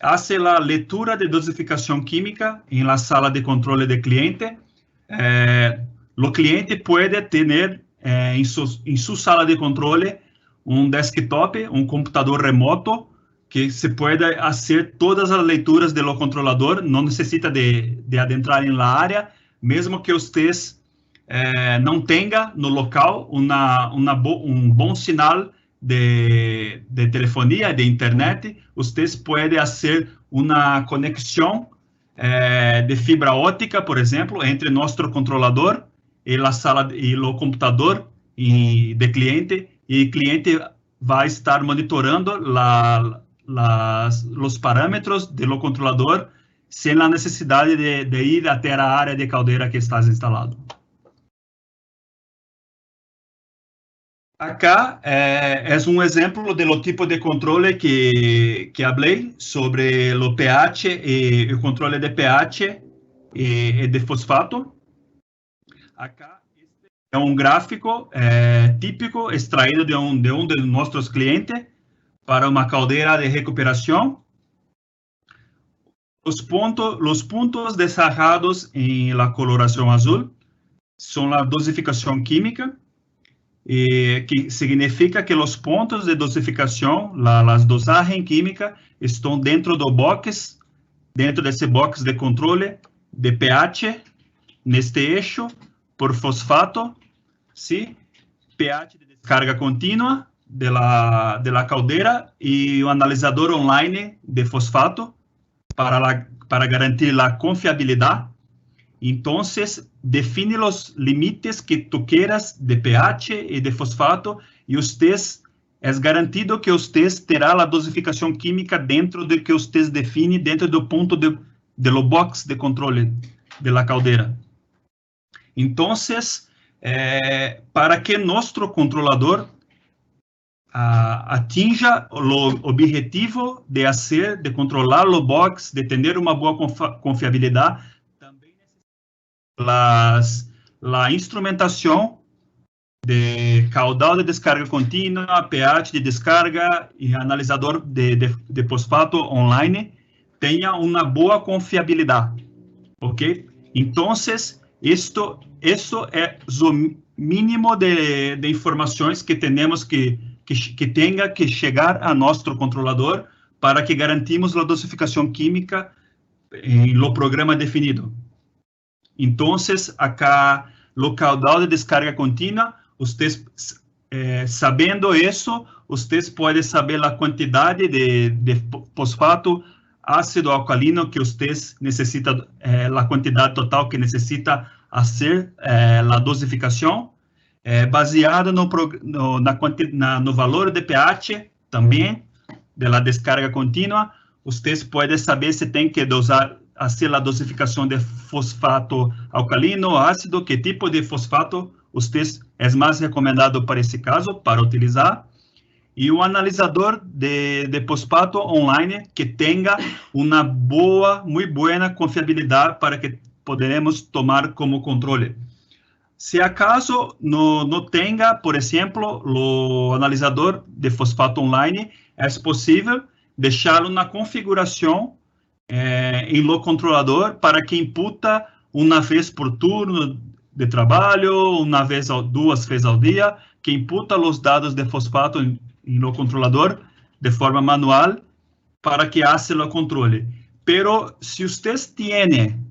Hace a leitura de dosificação química em la sala de controle de cliente. O cliente pode ter em sua sala de controle desktop, computador remoto, que se pode fazer todas as leituras do controlador, não necessita de adentrar na área, mesmo que vocês não tenham no local bom sinal de telefonia, de internet, vocês podem fazer uma conexão de fibra óptica, por exemplo, entre nosso controlador e a sala e o computador de cliente, e o cliente vai estar monitorando os parâmetros do controlador sem a necessidade de ir até a área de caldeira que está instalado. Acá é exemplo do tipo de controle que falei sobre o pH e o controle de pH e de fosfato. Acá é gráfico típico extraído de um de nossos clientes para uma caldeira de recuperação. Os pontos destacados em la coloração azul são a dosificação química, que significa que os pontos de dosificação, as dosagens químicas, estão dentro do box, dentro desse box de controle de pH, neste eixo, por fosfato, ¿sí? pH de descarga contínua de la caldeira e o analisador online de fosfato para garantir a confiabilidade. Então, define os limites que tu queiras de pH e de fosfato e é garantido que vocês terá a dosificação química dentro do que vocês definem dentro do ponto do box de controle da caldeira. Então, para que nosso controlador atinja o objetivo de controlar o box, de ter uma boa confiabilidade, a instrumentação de caudal de descarga contínua, pH de descarga e analisador de fosfato online tenha uma boa confiabilidade, ok? Então, isso é o mínimo de informações que temos que tenha que chegar a nosso controlador para que garantimos a dosificação química no programa definido. Então, acá, o caudal de descarga contínua, vocês, sabendo isso, vocês podem saber a quantidade de fosfato ácido alcalino que vocês necessitam, a quantidade total que necessita fazer a dosificação, baseado no valor de pH também, da descarga contínua. Vocês podem saber se tem que dosar a dosificação de fosfato alcalino, ácido, que tipo de fosfato é mais recomendado para esse caso, para utilizar, e um analisador de fosfato online que tenha uma muito boa confiabilidade para que poderemos tomar como controle. Se acaso não tenha, por exemplo, o analisador de fosfato online, é possível deixá-lo na configuração em lo controlador para que imputa uma vez por turno de trabalho, duas vezes ao dia, que imputa os dados de fosfato em lo controlador de forma manual para que haga o controle. Pero se vocês têm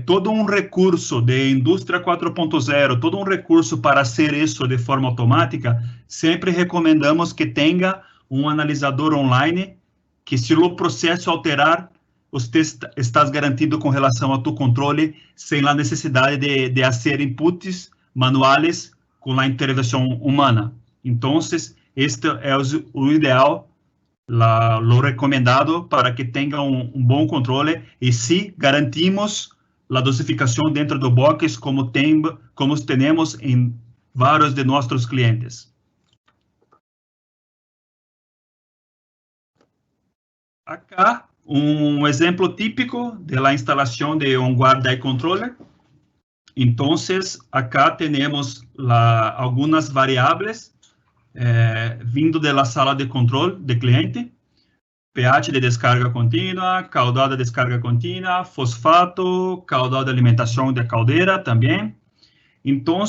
todo recurso de indústria 4.0, todo recurso para fazer isso de forma automática, sempre recomendamos que tenha analisador online que, se o processo alterar, você estás garantido com relação a tu controle sem a necessidade de fazer inputs manuais com a intervenção humana. Então, este é o ideal, lo recomendado para que tenha um bom controle e se garantimos a dosificação dentro do box como temos em vários de nossos clientes. Acá, um exemplo típico da instalação de um guarda controller. Então, acá temos algumas variáveis vindo da sala de controle de cliente, pH de descarga contínua, caudal de descarga contínua, fosfato, caudal de alimentação da caldeira também. Então,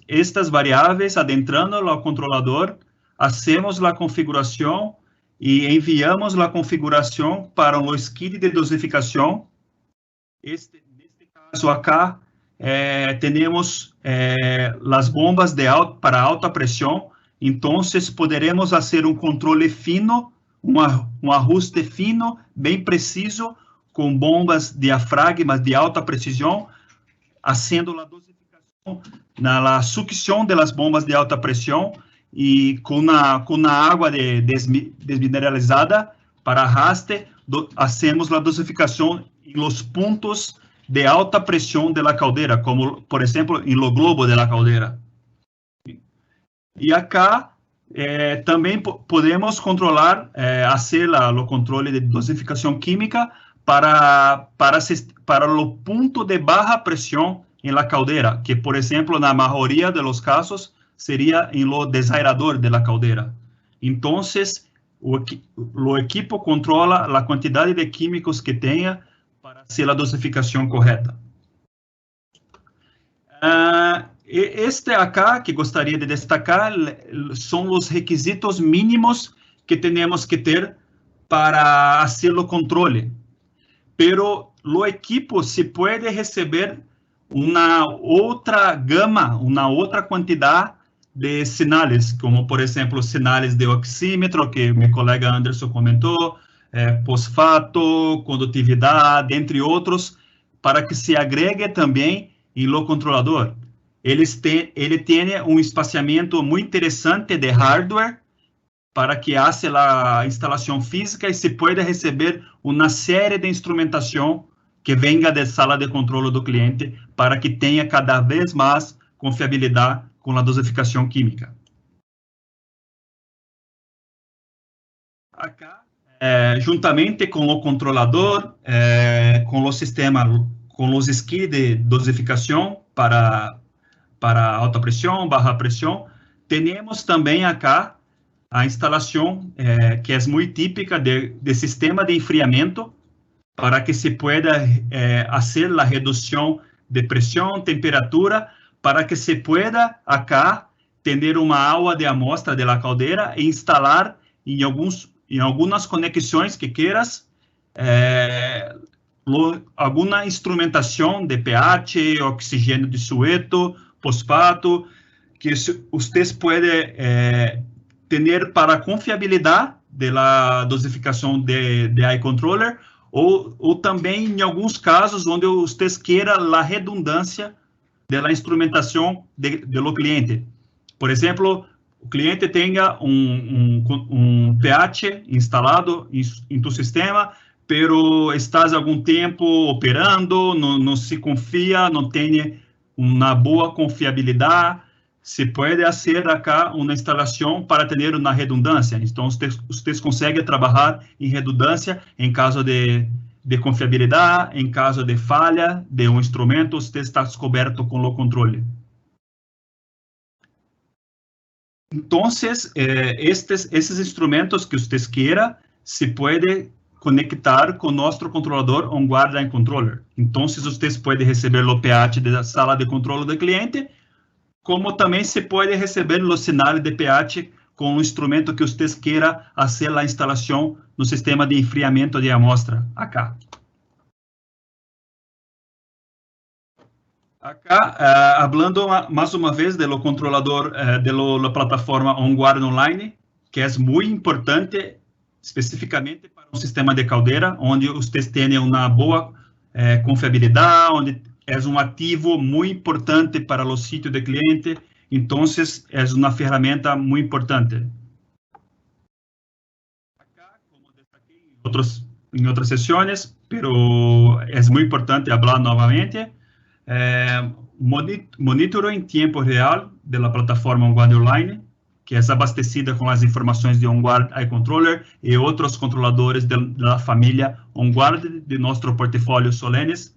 estas variáveis, adentrando ao controlador, hacemos a configuração e enviamos a configuração para o skid de dosificação. Neste caso, acá, temos as bombas para alta pressão. Então, poderemos fazer um controle fino, um ajuste fino, bem preciso, com bombas diafragmas de alta precisão, fazendo a dosificação na sucção das bombas de alta pressão e com a água desmineralizada para arraste, hacemos a dosificação em los pontos de alta pressão da caldeira, como, por exemplo, em lo globo da caldeira. E acá também podemos controlar, fazer o controle de dosificação química para o ponto de baixa pressão em la caldeira, que, por exemplo, na maioria dos casos, seria em lo desaerador de la caldeira. Então, o equipo controla a quantidade de químicos que tenha para fazer a dosificação correta. Este acá, que gostaria de destacar, são os requisitos mínimos que temos que ter para fazer o controle. Pero o equipo se pode receber uma outra gama, uma outra quantidade de sinais, como, por exemplo, sinais de oxímetro, que meu colega Anderson comentou, fosfato, condutividade, entre outros, para que se agregue também em lo controlador. Ele tem um espaciamento muito interessante de hardware para que faça a instalação física e se pode receber uma série de instrumentação que venga da sala de controle do cliente para que tenha cada vez mais confiabilidade com a dosificação química. Acá, juntamente com o controlador, com o sistema, com os skids de dosificação para alta pressão, baixa pressão, temos também acá a instalação que é muito típica de sistema de enfriamento para que se pueda fazer a redução de pressão, temperatura, para que se pueda acá ter uma água de amostra da caldeira e instalar em algumas conexões que queiras alguma instrumentação de pH, oxigênio de sueto, fosfato, que vocês podem ter para a confiabilidade da dosificação de iController, ou também em alguns casos onde vocês queiram a redundância da instrumentação do cliente. Por exemplo, o cliente tenha um pH instalado em tu sistema, pero estás algum tempo operando, não se confia, não tem uma boa confiabilidade, se pode fazer acá uma instalação para ter uma redundância. Então, vocês conseguem trabalhar em redundância em caso de confiabilidade, em caso de falha de um instrumento, você está coberto com o controle. Então, esses instrumentos que vocês queiram, se pode conectar com nosso controlador OnGuard iController. Então, vocês podem receber o pH da sala de controle do cliente, como também se pode receber o sinal de pH com o instrumento que vocês queiram fazer a instalação no sistema de enfriamento de amostra, acá. Acá, falando mais uma vez do controlador da plataforma OnGuard Online, que é muito importante especificamente para um sistema de caldeira, onde vocês têm uma boa confiabilidade, onde é um ativo muito importante para o sítio do cliente. Então, é uma ferramenta muito importante. Acá, como destaquei em outras sessões, pero é muito importante falar novamente, monitoro em tempo real da plataforma OnGuard Online, que é abastecida com as informações de OnGuard iController e outros controladores da família OnGuard de nosso portfólio Solenis.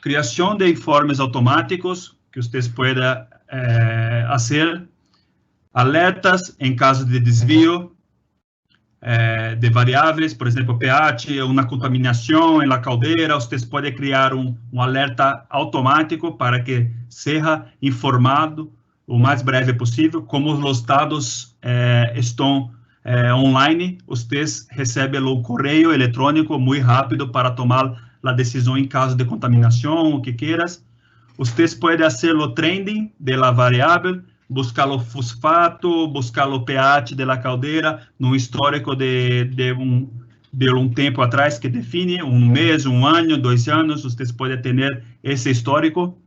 Criação de informes automáticos que vocês podem fazer, alertas em caso de desvio de variáveis, por exemplo, pH, uma contaminação na caldeira, vocês podem criar um alerta automático para que seja informado o mais breve possível. Como os dados estão online, vocês recebem o correio eletrônico muito rápido para tomar a decisão em caso de contaminação, o que queiras. Vocês podem fazer o trending da variável, buscar o fosfato, buscar o pH da caldeira, no histórico de um tempo atrás que define, um mês, um ano, 2 anos, vocês podem ter esse histórico.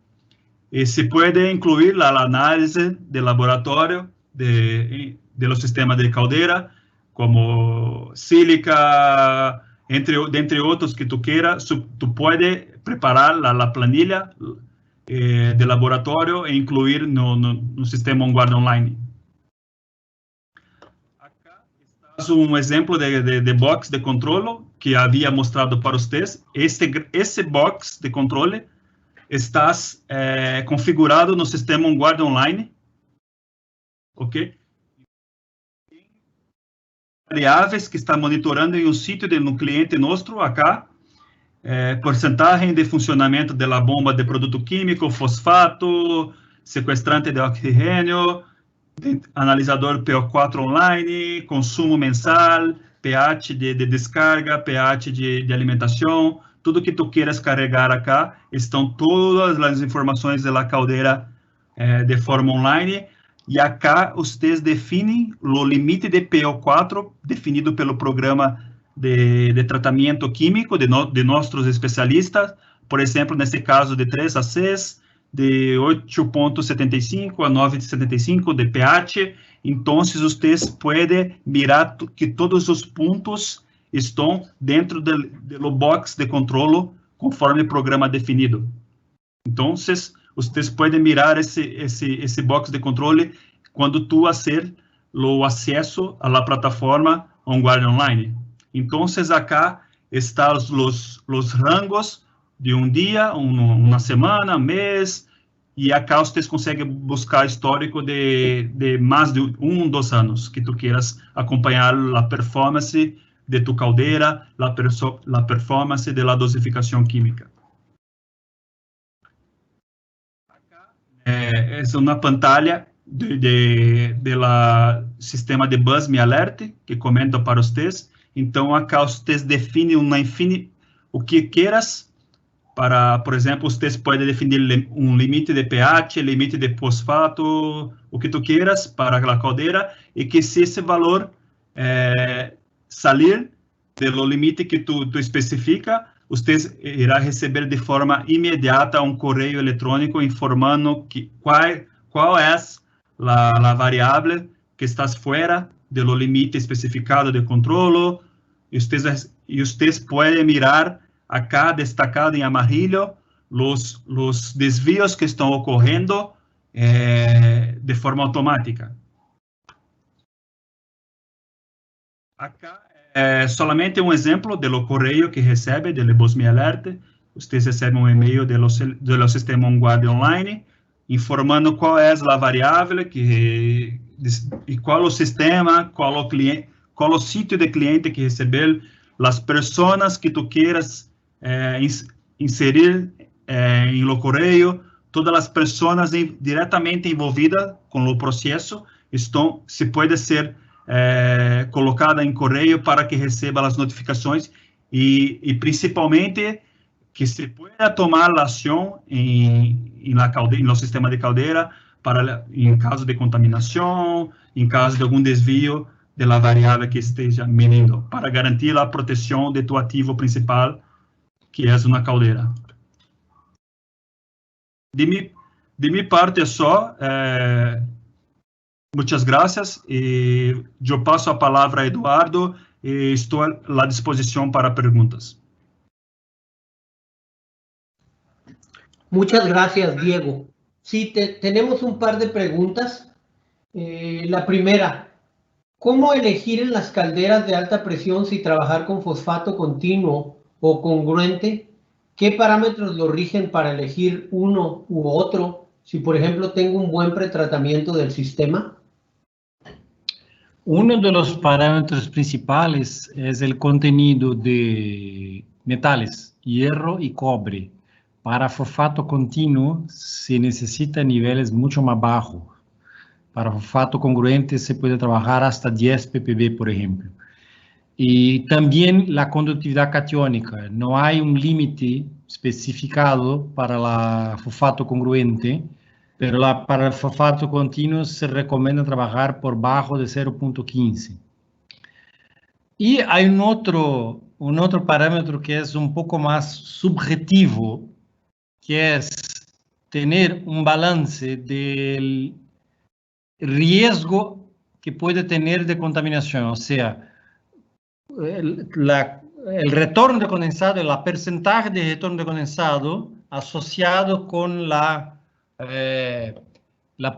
E se pode incluir a análise de laboratório do sistema de caldeira, como sílica, entre outros que tu queiras. Tu pode preparar a planilha de laboratório e incluir no sistema OnGuard Online. Acá está um exemplo de box de controle que havia mostrado para vocês. Esse box de controle está configurado no sistema OnGuard Online, ok? Variáveis que está monitorando em um sítio de um cliente nosso, acá, porcentagem de funcionamento da bomba de produto químico, fosfato, sequestrante de oxigênio, analisador PO4 online, consumo mensal, pH de descarga, pH de alimentação, tudo que tu queiras carregar acá, estão todas as informações da caldeira de forma online, e acá vocês definem o limite de PO4 definido pelo programa de tratamento químico de nossos especialistas, por exemplo, nesse caso de 3 a 6, de 8.75 a 9.75 de pH. Então, vocês podem mirar que todos os pontos estão dentro do box de controle conforme o programa definido. Então, vocês podem mirar esse box de controle quando tu fazer o acesso à plataforma OnGuard Online. Então, acá estão os rangos de um dia, uma semana, mês, e acá vocês conseguem buscar histórico de mais de 1, 2 anos, que tu queiras acompanhar a performance de tu caldeira, a performance de la dosificação química. Acá é uma pantalla do sistema de Buzz Me Alert, que comento para vocês. Então, acá vocês definem o que queiras. Por exemplo, vocês podem definir um limite de pH, limite de fosfato, o que tu queiras para a caldeira, e que se esse valor sair do limite que tu especifica, vocês irá receber de forma imediata um correio eletrônico informando qual é a variável que está fora do limite especificado de controle, e vocês podem mirar acá destacado em amarillo os desvios que estão ocorrendo de forma automática. Acá é somente um exemplo do correio que recebe do Buzz Me Alert. Vocês recebem um e-mail do sistema OnGuard Online informando qual é a variável e qual o sistema, qual o cliente, qual o sítio de cliente que recebeu, as pessoas que tu queiras inserir em lo correio, todas as pessoas diretamente envolvidas com o processo se pode ser colocada em correio para que receba as notificações e principalmente que se pueda tomar a ação no sistema de caldeira em caso de contaminação, em caso de algum desvio de la variable que esteja medindo, para garantir a proteção de tu ativo principal, que é uma caldeira. De mi parte só, muitas graças, e eu passo a palavra a Eduardo, e estou à disposição para perguntas. Muchas gracias, Diego. Sí, tenemos un par de preguntas. La primera, ¿cómo elegir en las calderas de alta presión si trabajar con fosfato continuo o congruente? ¿Qué parámetros lo rigen para elegir uno u otro? Si, por ejemplo, tengo un buen pretratamiento del sistema. Uno de los parámetros principales es el contenido de metales, hierro y cobre. Para fosfato continuo se necesita niveles mucho más bajos. Para fosfato congruente se puede trabajar hasta 10 ppb, por ejemplo. Y también la conductividad catiónica. No hay un límite especificado para la fosfato congruente, pero para el fosfato continuo se recomienda trabajar por bajo de 0.15. Y hay un otro parámetro que es un poco más subjetivo, que es tener un balance del riesgo que puede tener de contaminación, o sea, el retorno de condensado, el porcentaje de retorno de condensado asociado con la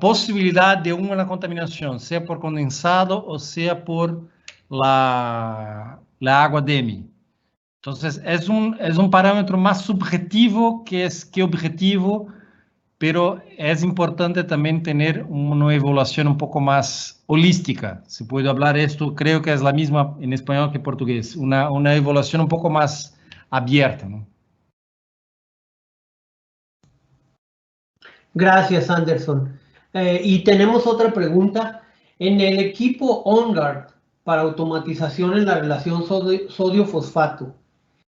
posibilidad de una contaminación, sea por condensado o sea por la agua DEMI. Entonces, es un parámetro más subjetivo que objetivo, pero es importante también tener una evaluación un poco más holística. Si puedo hablar esto, creo que es la misma en español que en portugués, una evaluación un poco más abierta, ¿no? Gracias, Anderson. Y tenemos otra pregunta. En el equipo OnGuard para automatización en la relación sodio-fosfato,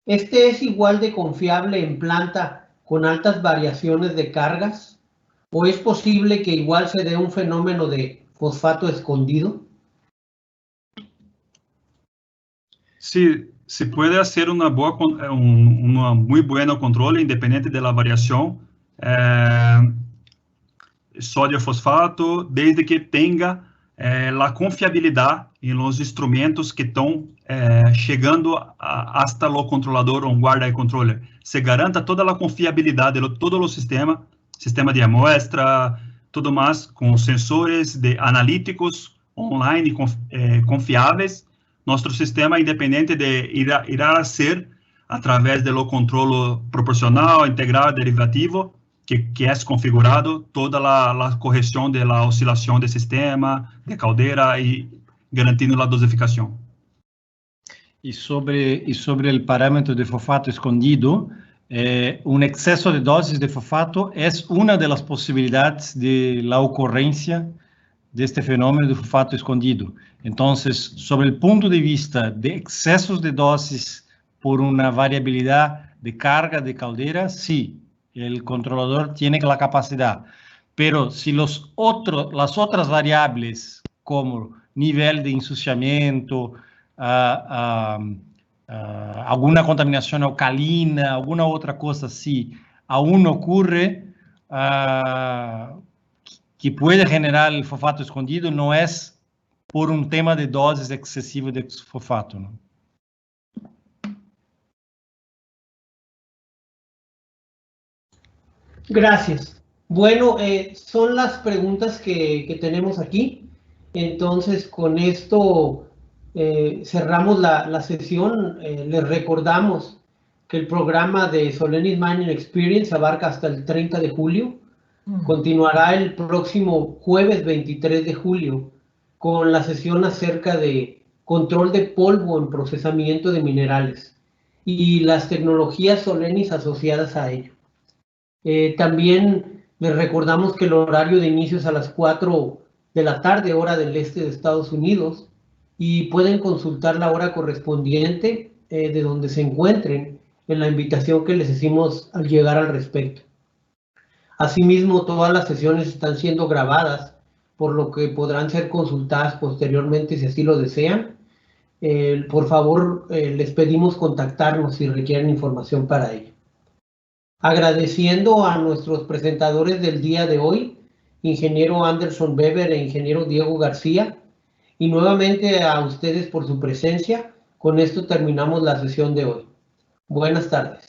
¿este es igual de confiable en planta con altas variaciones de cargas? ¿O es posible que igual se dé un fenómeno de fosfato escondido? Sí, se puede hacer un muy buen control independiente de la variación sodio-fosfato, desde que tenga la confiabilidad en los instrumentos que están llegando hasta lo controlador on-guard y controller. Se garanta toda la confiabilidad de todos los sistemas, sistema de muestra, todo más con sensores analíticos online y confiables. Nuestro sistema independiente irá a ser a través de lo control proporcional, integral, derivativo, que es configurado toda la corrección de la oscilación del sistema, de caldera y garantizando la dosificación. Y sobre el parámetro de fosfato escondido, un exceso de dosis de fosfato es una de las posibilidades de la ocurrencia de este fenómeno de fosfato escondido. Entonces, sobre el punto de vista de excesos de dosis por una variabilidad de carga de caldera, sí, el controlador tiene la capacidad. Pero si las otras variables, como nivel de ensuciamiento, alguna contaminación alcalina, alguna otra cosa así, aún ocurre, que puede generar el fosfato escondido, no es por un tema de dosis excesiva de fosfato, ¿no? Gracias. Bueno, son las preguntas que tenemos aquí. Entonces, con esto cerramos la sesión. Les recordamos que el programa de Solenis Mining Experience abarca hasta el 30 de julio. Continuará el próximo jueves 23 de julio con la sesión acerca de control de polvo en procesamiento de minerales y las tecnologías Solenis asociadas a ello. También les recordamos que el horario de inicio es a las 4 de la tarde, hora del este de Estados Unidos, y pueden consultar la hora correspondiente de donde se encuentren en la invitación que les hicimos al llegar al respecto. Asimismo, todas las sesiones están siendo grabadas por lo que podrán ser consultadas posteriormente si así lo desean. Por favor, les pedimos contactarnos si requieren información para ello. Agradeciendo a nuestros presentadores del día de hoy, ingeniero Anderson Weber e ingeniero Diego García, y nuevamente a ustedes por su presencia. Con esto terminamos la sesión de hoy. Buenas tardes.